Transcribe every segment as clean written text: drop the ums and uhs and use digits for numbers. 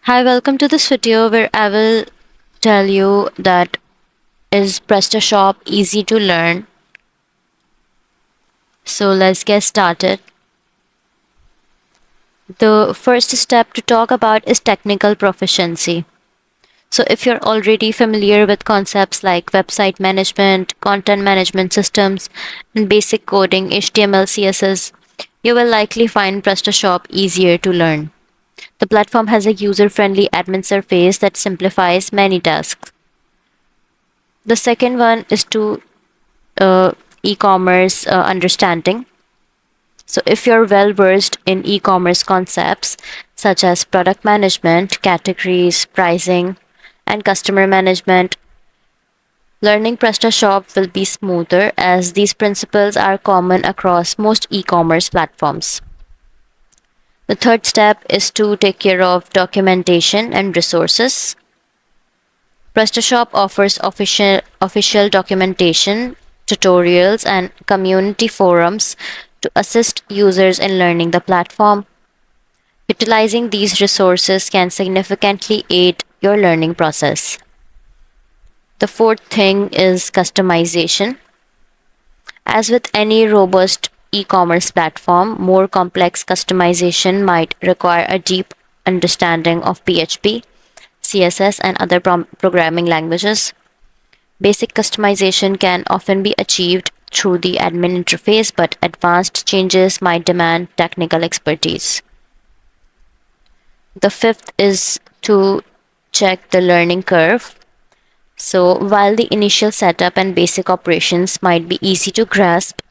Hi, welcome to this video where I will tell you that is Prestashop easy to learn. So let's get started. The first step to talk about is technical proficiency. So if you're already familiar with concepts like website management, content management systems, and basic coding, HTML, CSS, you will likely find Prestashop easier to learn. The platform has a user-friendly admin surface that simplifies many tasks. The second one is to uh, e-commerce understanding. So if you're well versed in e-commerce concepts such as product management, categories, pricing, and customer management, learning PrestaShop will be smoother as these principles are common across most e-commerce platforms. The third step is to take care of documentation and resources. PrestaShop offers official documentation, tutorials, and community forums to assist users in learning the platform. Utilizing these resources can significantly aid your learning process. The fourth thing is customization. As with any robust e-commerce platform, more complex customization might require a deep understanding of PHP, CSS, and other programming languages. Basic customization can often be achieved through the admin interface, but advanced changes might demand technical expertise. The fifth is to check the learning curve. So, while the initial setup and basic operations might be easy to grasp,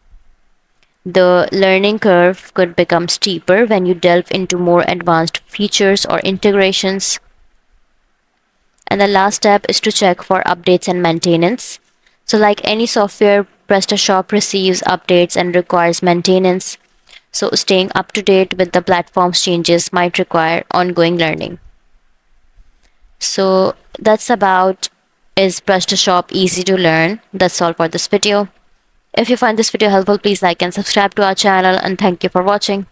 the learning curve could become steeper when you delve into more advanced features or integrations. And the last step is to check for updates and maintenance. So, like any software, PrestaShop receives updates and requires maintenance. So, staying up to date with the platform's changes might require ongoing learning. So, that's about is PrestaShop easy to learn. That's all for this video. If you find this video helpful, please like and subscribe to our channel, and thank you for watching.